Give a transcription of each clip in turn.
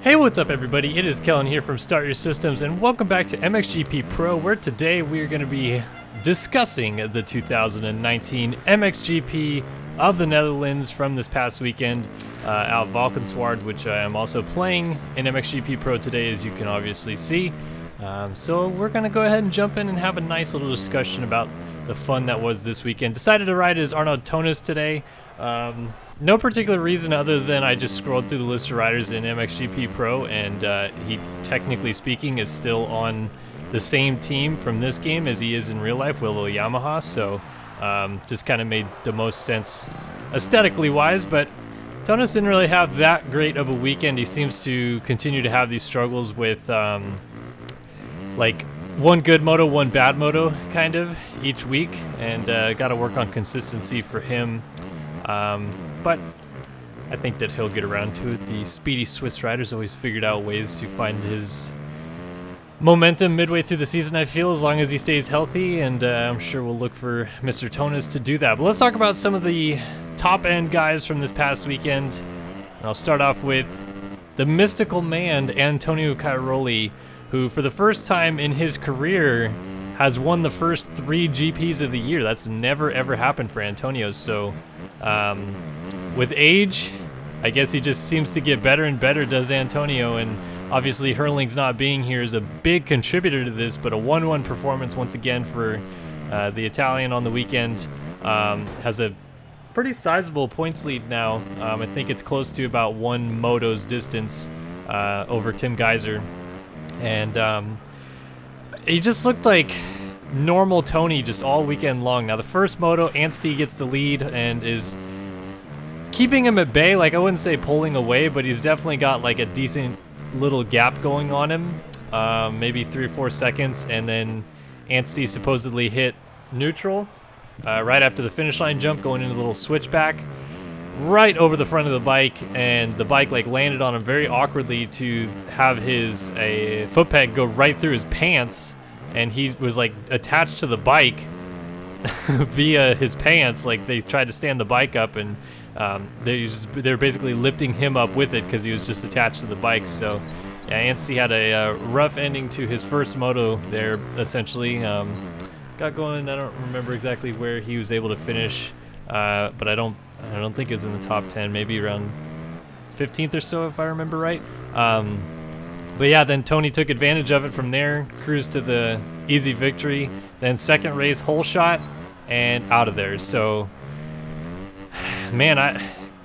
Hey, what's up everybody? It is Kellen here from Start Your Systems and welcome back to MXGP Pro, where today we're going to be discussing the 2019 MXGP of the Netherlands from this past weekend out Valkenswaard, which I am also playing in MXGP Pro today, as you can obviously see. So we're going to go ahead and jump in and have a nice little discussion about the fun that was this weekend. Decided to ride as Arnaud Tonus today. No particular reason other than I just scrolled through the list of riders in MXGP Pro, and he, technically speaking, is still on the same team from this game as he is in real life, Willow Yamaha, so just kind of made the most sense aesthetically wise. But Tonus didn't really have that great of a weekend. He seems to continue to have these struggles with like one good moto, one bad moto kind of each week, and got to work on consistency for him. But I think that he'll get around to it. The speedy Swiss rider's always figured out ways to find his momentum midway through the season, I feel, as long as he stays healthy, and I'm sure we'll look for Mr. Tonus to do that. But let's talk about some of the top-end guys from this past weekend. And I'll start off with the mystical man, Antonio Cairoli, who for the first time in his career has won the first 3 GPs of the year. That's never ever happened for Antonio, so with age, I guess he just seems to get better and better, does Antonio, and obviously Hurling's not being here is a big contributor to this, but a 1-1 performance once again for the Italian on the weekend. Has a pretty sizable points lead now. I think it's close to about 1 moto's distance over Tim Geiser, and he just looked like normal Tony just all weekend long. Now the first moto, Anstey gets the lead and is keeping him at bay. Like, I wouldn't say pulling away, but he's definitely got like a decent little gap going on him, maybe 3 or 4 seconds, and then Anstey supposedly hit neutral right after the finish line jump, going into a little switchback right over the front of the bike, and the bike like landed on him very awkwardly to have his foot peg go right through his pants, and he was like attached to the bike via his pants. Like, they tried to stand the bike up, and they're basically lifting him up with it because he was just attached to the bike. So yeah, Anstey had a rough ending to his first moto there, essentially. Got going, I don't remember exactly where he was able to finish, but I don't think it was in the top 10, maybe around 15th or so, if I remember right. But yeah, then Tony took advantage of it from there, cruised to the easy victory, then second race hole shot, and out of there. So, man,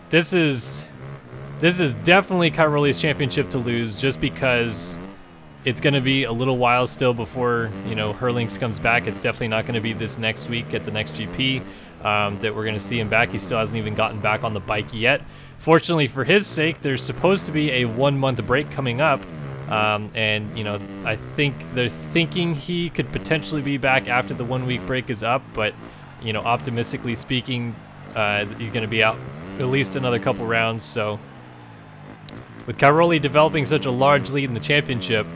this is definitely Cairoli's championship to lose, just because it's going to be a little while still before, you know, Hurlings comes back. It's definitely not going to be this next week at the next GP that we're going to see him back. He still hasn't even gotten back on the bike yet. Fortunately for his sake, there's supposed to be a 1-month break coming up. And, you know, I think they're thinking he could potentially be back after the 1-week break is up, but, you know, optimistically speaking, he's going to be out at least another couple rounds. So with Cairoli developing such a large lead in the championship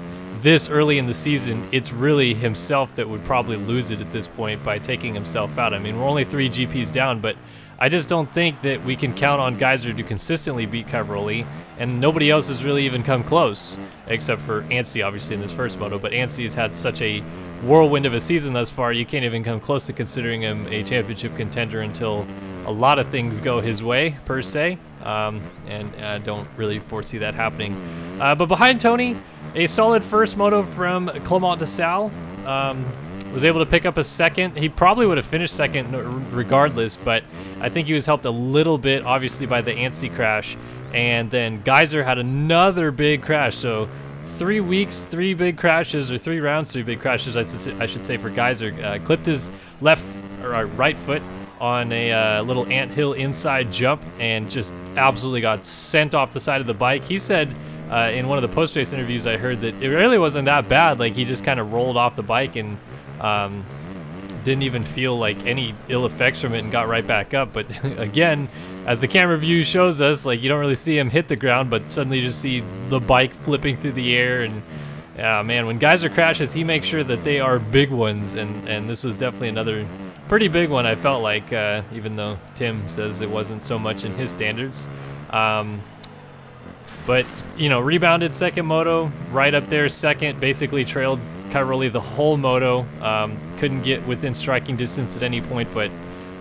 this early in the season, it's really himself that would probably lose it at this point by taking himself out. I mean, we're only 3 GPs down, but I just don't think that we can count on Geiser to consistently beat Cairoli, and nobody else has really even come close, except for Anstey, obviously, in this first moto. But Anstey has had such a whirlwind of a season thus far, you can't even come close to considering him a championship contender until a lot of things go his way, per se, and I don't really foresee that happening. But behind Tony, a solid first moto from Clement de Salle. Was able to pick up a second. He probably would have finished second regardless, but I think he was helped a little bit, obviously, by the Anstey crash. And then Geiser had another big crash. So 3 weeks, 3 big crashes, or 3 rounds, 3 big crashes, I should say, for Geiser. Clipped his right foot on a little anthill inside jump and just absolutely got sent off the side of the bike. He said in one of the post-race interviews I heard that it really wasn't that bad. Like, he just kind of rolled off the bike and didn't even feel like any ill effects from it and got right back up. But again, as the camera view shows us, like, you don't really see him hit the ground, but suddenly you just see the bike flipping through the air. And yeah, man, when Geiser crashes, he makes sure that they are big ones, and this was definitely another pretty big one, I felt like, even though Tim says it wasn't so much in his standards. But, you know, rebounded second moto, right up there second, basically trailed Cairoli the whole moto. Couldn't get within striking distance at any point, but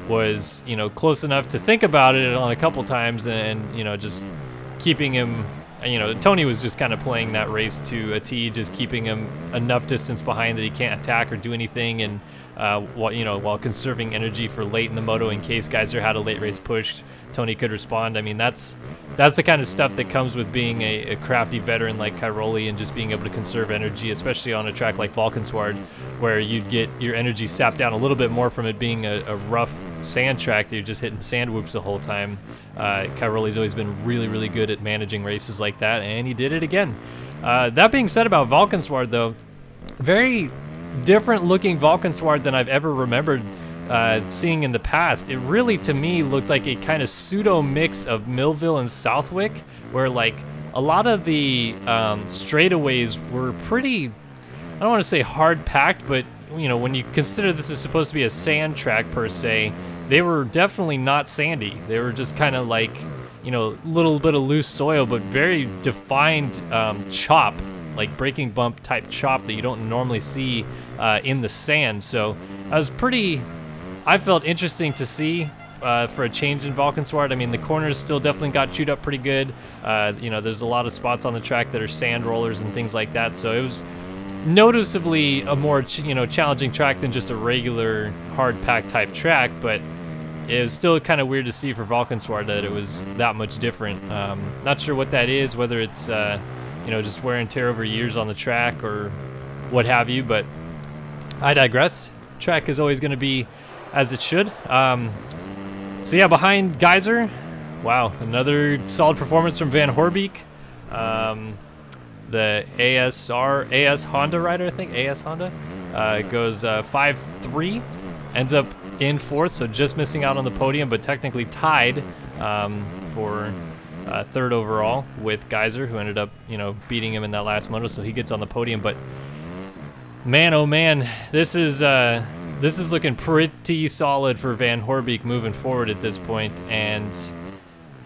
was, you know, close enough to think about it on a couple times, and you know, just keeping him, you know, Tony was just kind of playing that race to a T, just keeping him enough distance behind that he can't attack or do anything, and while conserving energy for late in the moto in case Geyser had a late race push, Tony could respond. I mean, that's the kind of stuff that comes with being a crafty veteran like Cairoli, and just being able to conserve energy, especially on a track like Valkenswaard, where you'd get your energy sapped down a little bit more from it being a rough sand track that you're just hitting sand whoops the whole time. Cairoli's always been really, really good at managing races like that, and he did it again. That being said about Valkenswaard, though, very different looking Valkenswaard than I've ever remembered seeing in the past. It really, to me, looked like a kind of pseudo mix of Millville and Southwick, where like a lot of the straightaways were pretty, I don't want to say hard packed, but you know, when you consider this is supposed to be a sand track per se, they were definitely not sandy. They were just kind of like, you know, little bit of loose soil, but very defined chop, like breaking bump type chop that you don't normally see in the sand. So I felt interesting to see for a change in Valkenswaard. I mean, the corners still definitely got chewed up pretty good. You know, there's a lot of spots on the track that are sand rollers and things like that. So it was noticeably a more challenging track than just a regular hard pack type track, but it was still kind of weird to see for Valkenswaard that it was that much different. Not sure what that is, whether it's just wear and tear over years on the track or what have you, but I digress. Track is always going to be as it should. So yeah, behind Geyser, wow, another solid performance from Van Horbeek. The AS Honda rider, I think, AS Honda, goes 5-3, ends up in fourth, so just missing out on the podium, but technically tied for third overall with Geyser, who ended up, beating him in that last moto, so he gets on the podium. But man, oh man, this is looking pretty solid for Van Horbeek moving forward at this point, and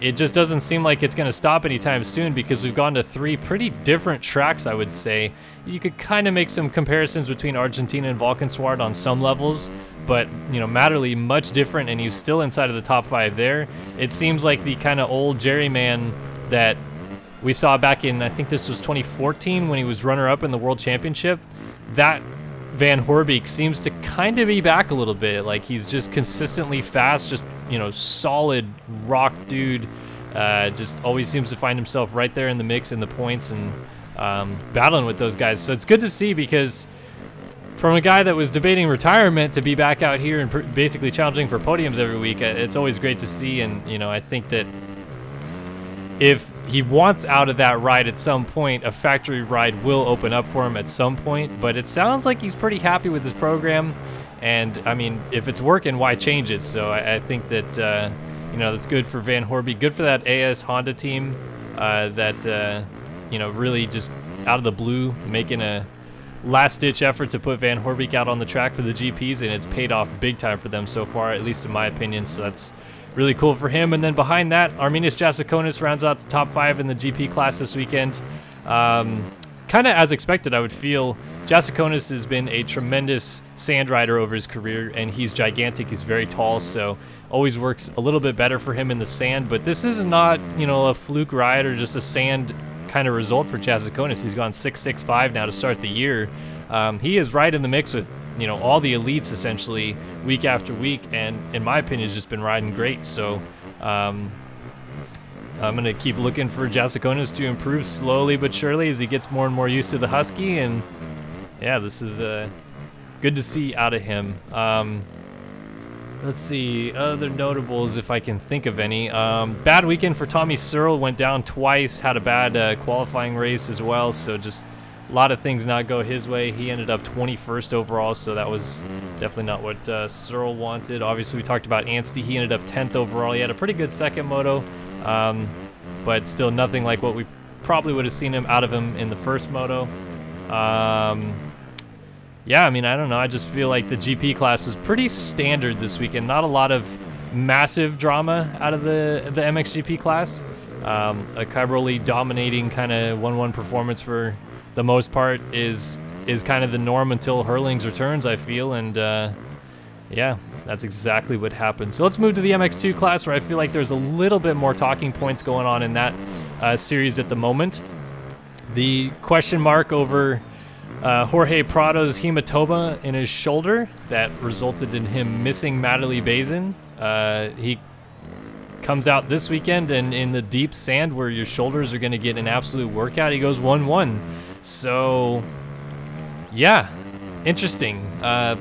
it just doesn't seem like it's going to stop anytime soon, because we've gone to three pretty different tracks, I would say. You could kind of make some comparisons between Argentina and Valkenswaard on some levels, but, Matterley much different, and he's still inside of the top 5 there. It seems like the kind of old Jerry man that we saw back in, I think this was 2014, when he was runner-up in the World Championship. That Van Horbeek seems to kind of be back a little bit. Like, he's just consistently fast, just, solid rock dude. Just always seems to find himself right there in the mix in the points, and battling with those guys. So it's good to see, because from a guy that was debating retirement to be back out here and basically challenging for podiums every week, it's always great to see. And, I think that if he wants out of that ride at some point, a factory ride will open up for him at some point. But it sounds like he's pretty happy with his program. And, I mean, if it's working, why change it? So I think that, that's good for Van Horbeek. Good for that AS Honda team that, really just out of the blue making a last-ditch effort to put Van Horbeek out on the track for the GPs, and it's paid off big time for them so far, at least in my opinion. So that's really cool for him. And then behind that, Arminas Jasakonis rounds out the top 5 in the GP class this weekend. Kind of as expected, I would feel. Jasakonis has been a tremendous sand rider over his career, and he's gigantic. He's very tall, so always works a little bit better for him in the sand. But this is not, a fluke ride or just a sand kind of result for Jasakonis. He's gone 6.65 now to start the year. He is right in the mix with, all the elites essentially week after week, and in my opinion has just been riding great. So I'm going to keep looking for Jasakonis to improve slowly but surely as he gets more and more used to the Husky, and yeah, this is good to see out of him. Let's see, other notables if I can think of any. Bad weekend for Tommy Searle, went down twice, had a bad qualifying race as well, so just a lot of things not go his way. He ended up 21st overall, so that was definitely not what Searle wanted. Obviously, we talked about Anstey. He ended up 10th overall. He had a pretty good second moto, but still nothing like what we probably would have seen him out of him in the first moto. Yeah, I mean, I don't know. I just feel like the GP class is pretty standard this weekend. Not a lot of massive drama out of the MXGP class. A Cairoli dominating kind of 1-1 performance for the most part is kind of the norm until Hurlings returns, I feel, and yeah, that's exactly what happened. So let's move to the MX2 class, where I feel like there's a little bit more talking points going on in that series at the moment. The question mark over Jorge Prado's hematoma in his shoulder that resulted in him missing Madely Bazin. He comes out this weekend, and in the deep sand where your shoulders are going to get an absolute workout, he goes 1-1. So, yeah, interesting. A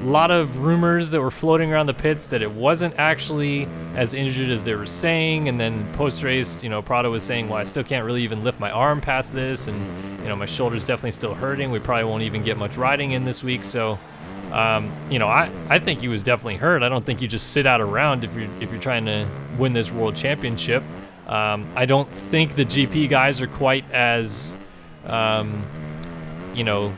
lot of rumors that were floating around the pits that it wasn't actually as injured as they were saying, and then post-race, you know, Prado was saying, well, I still can't really even lift my arm past this, and, you know, my shoulder's definitely still hurting. We probably won't even get much riding in this week, so, you know, I think he was definitely hurt. I don't think you just sit out a round if you're trying to win this world championship. I don't think the GP guys are quite as, you know,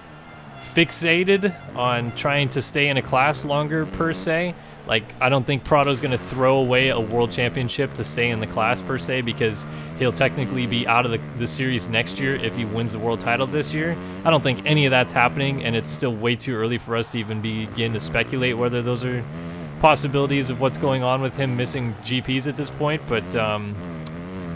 fixated on trying to stay in a class longer per se. Like, I don't think Prado's going to throw away a world championship to stay in the class per se, because he'll technically be out of the series next year if he wins the world title this year. I don't think any of that's happening, and it's still way too early for us to even begin to speculate whether those are possibilities of what's going on with him missing GPs at this point. But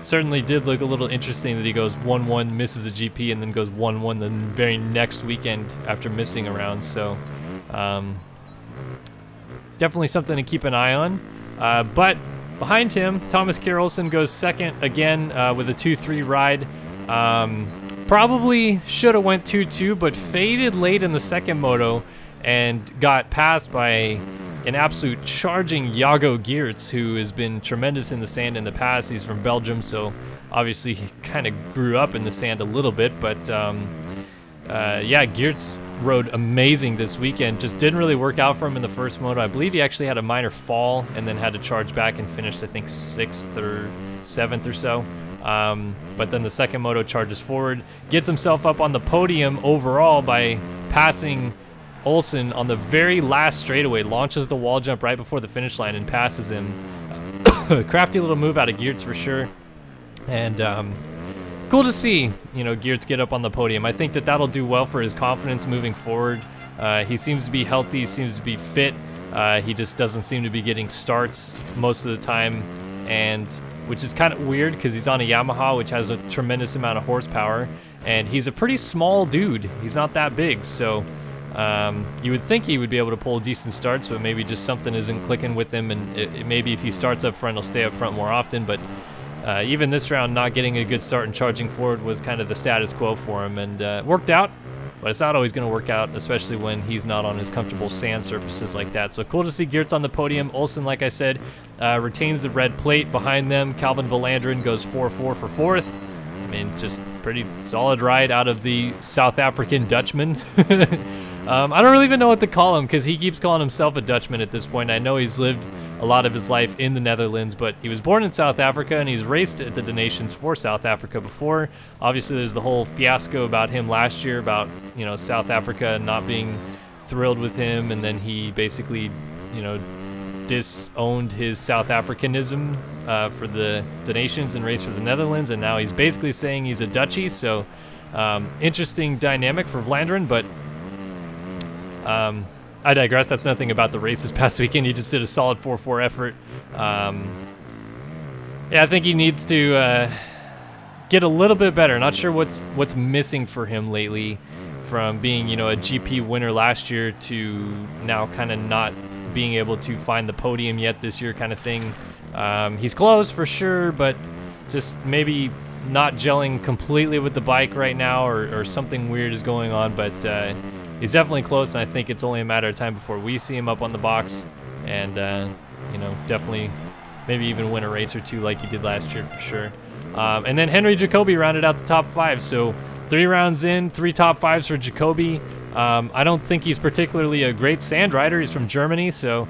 certainly did look a little interesting that he goes 1-1, misses a GP, and then goes 1-1 the very next weekend after missing a round. So definitely something to keep an eye on. But behind him, Thomas Carlton goes second again with a 2-3 ride. Probably should have went 2-2, but faded late in the second moto and got passed by an absolute charging Jago Geerts, who has been tremendous in the sand in the past. He's from Belgium, so obviously he kind of grew up in the sand a little bit, but yeah, Geerts rode amazing this weekend. Just didn't really work out for him in the first moto. I believe he actually had a minor fall and then had to charge back and finished, I think, 6th or 7th or so. But then the second moto charges forward, gets himself up on the podium overall by passing Olsen on the very last straightaway, launches the wall jump right before the finish line and passes him. Crafty little move out of Geerts for sure. And cool to see, you know, Geerts get up on the podium. I think that that'll do well for his confidence moving forward. He seems to be healthy, seems to be fit. He just doesn't seem to be getting starts most of the time, and which is kind of weird because he's on a Yamaha, which has a tremendous amount of horsepower, and he's a pretty small dude. He's not that big, so you would think he would be able to pull decent starts, but maybe just something isn't clicking with him, and maybe if he starts up front, he'll stay up front more often. But even this round, not getting a good start and charging forward was kind of the status quo for him, and worked out, but it's not always going to work out, especially when he's not on his comfortable sand surfaces like that. So cool to see Geerts on the podium. Olsen, like I said, retains the red plate. Behind them, Calvin Valandren goes 4-4 for 4th. I mean, just pretty solid ride out of the South African Dutchman. I don't really even know what to call him, because he keeps calling himself a Dutchman at this point. I know he's lived a lot of his life in the Netherlands, but he was born in South Africa, and he's raced at the Donations for South Africa before. Obviously, there's the whole fiasco about him last year about, you know, South Africa not being thrilled with him, and then he basically, you know, disowned his South Africanism for the Donations and raced for the Netherlands, and now he's basically saying he's a Dutchie. So interesting dynamic for Vlaanderen, but I digress. That's nothing about the race this past weekend. He just did a solid 4-4 effort. Yeah, I think he needs to get a little bit better. Not sure what's missing for him lately, from being, you know, a GP winner last year to now kind of not being able to find the podium yet this year kind of thing. He's close for sure, but just maybe not gelling completely with the bike right now, or something weird is going on, but he's definitely close, and I think it's only a matter of time before we see him up on the box and, you know, definitely maybe even win a race or two like he did last year for sure. And then Henry Jacoby rounded out the top 5, so 3 rounds in, 3 top 5s for Jacoby. I don't think he's particularly a great sand rider. He's from Germany, so,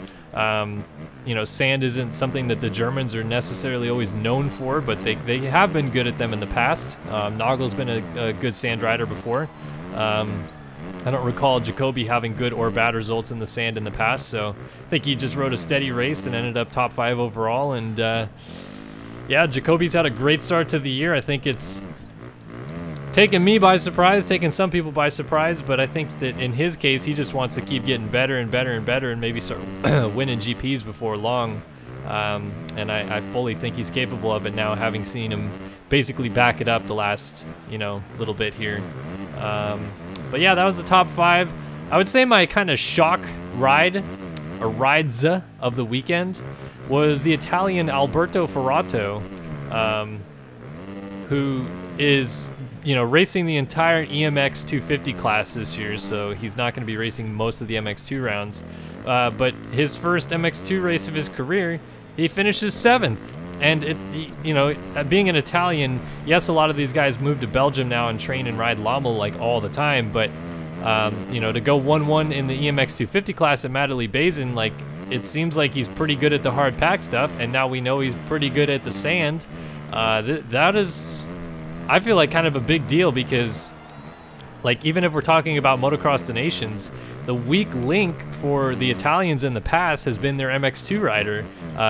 you know, sand isn't something that the Germans are necessarily always known for, but they have been good at them in the past. Nagel's been a good sand rider before. I don't recall Jacoby having good or bad results in the sand in the past, so I think he just rode a steady race and ended up top 5 overall, and yeah, Jacoby's had a great start to the year. I think it's taken me by surprise, taken some people by surprise, but I think that in his case, he just wants to keep getting better and better and better and maybe start winning GPs before long. And I fully think he's capable of it now, having seen him basically back it up the last, you know, little bit here. But yeah, that was the top 5. I would say my kind of shock ride, or rides of the weekend, was the Italian Alberto Ferrato, who is, you know, racing the entire EMX 250 class this year, so he's not going to be racing most of the MX2 rounds. But his first MX2 race of his career, he finishes 7th. And, you know, being an Italian, yes, a lot of these guys move to Belgium now and train and ride Lommel like all the time, but, you know, to go 1-1 in the EMX 250 class at Madely-Bazin, like, it seems like he's pretty good at the hard pack stuff, and now we know he's pretty good at the sand. That is, I feel like, kind of a big deal, because, like, even if we're talking about Motocross the Nations, the weak link for the Italians in the past has been their MX2 rider.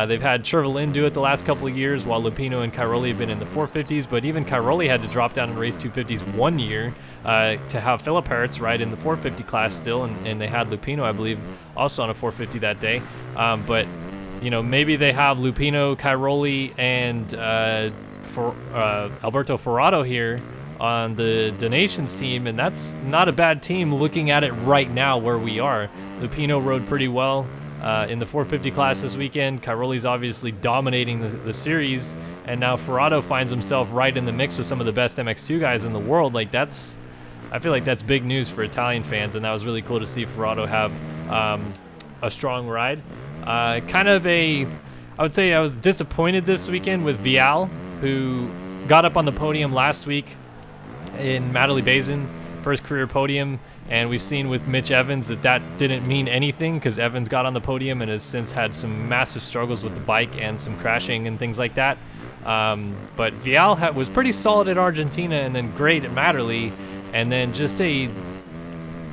They've had Chervelin do it the last couple of years, while Lupino and Cairoli have been in the 450s, but even Cairoli had to drop down and race 250s one year to have Philip Hertz ride in the 450 class still, and they had Lupino, I believe, also on a 450 that day. But, you know, maybe they have Lupino, Cairoli, and Alberto Ferrato here on the Donations team, and that's not a bad team looking at it right now where we are. Lupino rode pretty well in the 450 class this weekend. Cairoli's obviously dominating the series, and now Ferrato finds himself right in the mix with some of the best MX2 guys in the world. Like, that's, I feel like that's big news for Italian fans, and that was really cool to see Ferrato have a strong ride. Kind of a, I would say I was disappointed this weekend with Vial, who got up on the podium last week in Madely-Bazin, first career podium, and we've seen with Mitch Evans that didn't mean anything, because Evans got on the podium and has since had some massive struggles with the bike and some crashing and things like that. But Vial was pretty solid at Argentina, and then great at Madely, and then just a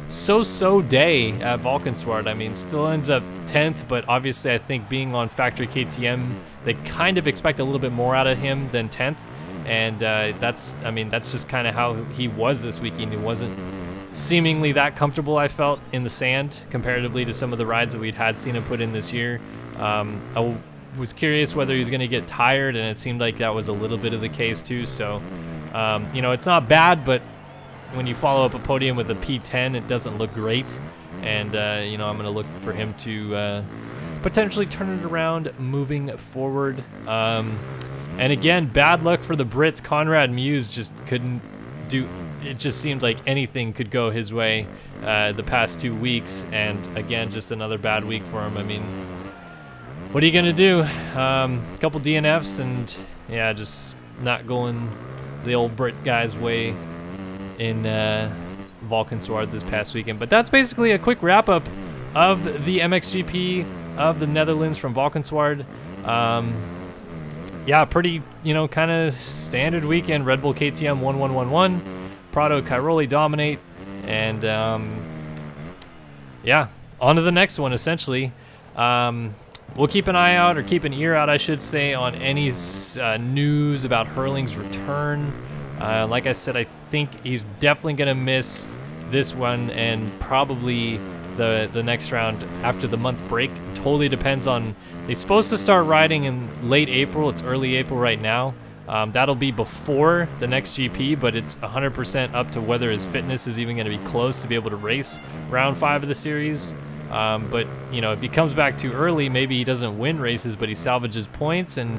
so-so day at Valkenswaard. I mean, still ends up 10th, but obviously I think being on factory KTM, they kind of expect a little bit more out of him than 10th. And that's just kind of how he was this weekend. He wasn't seemingly that comfortable, I felt, in the sand comparatively to some of the rides that we'd had seen him put in this year. I was curious whether he was going to get tired, and it seemed like that was a little bit of the case too. So, you know, it's not bad, but when you follow up a podium with a P10, it doesn't look great. And, you know, I'm going to look for him to potentially turn it around moving forward. And again, bad luck for the Brits. Conrad Muse just couldn't do, it just seemed like anything could go his way the past 2 weeks. And again, just another bad week for him. I mean, what are you going to do? A couple DNFs and, yeah, just not going the old Brit guy's way in Valkenswaard this past weekend. But that's basically a quick wrap-up of the MXGP of the Netherlands from Valkenswaard. Yeah, pretty, you know, kind of standard weekend. Red Bull KTM 1-1-1-1, Prado Cairoli dominate, and yeah, on to the next one, essentially. We'll keep an eye out, or keep an ear out, I should say, on any news about Hurling's return. Like I said, I think he's definitely going to miss this one and probably the next round after the month break. Totally depends on, they're supposed to start riding in late April. It's early April right now. That'll be before the next GP, but it's 100% up to whether his fitness is even going to be close to be able to race round 5 of the series. But, you know, if he comes back too early, maybe he doesn't win races, but he salvages points and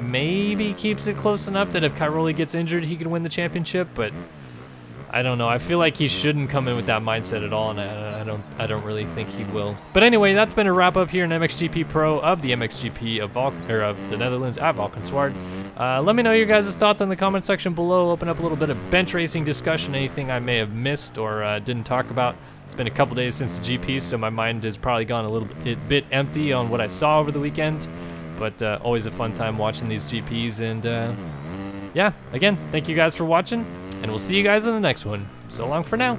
maybe keeps it close enough that if Cairoli gets injured, he can win the championship. But I don't know. I feel like he shouldn't come in with that mindset at all, and I don't really think he will. But anyway, that's been a wrap up here in MXGP Pro of the MXGP of the Netherlands at Valkenswaard. Let me know your guys' thoughts in the comment section below. Open up a little bit of bench racing discussion, anything I may have missed or didn't talk about. It's been a couple days since the GP, so my mind has probably gone a little bit empty on what I saw over the weekend. But always a fun time watching these GPs. And yeah, again, thank you guys for watching, and we'll see you guys in the next one. So long for now.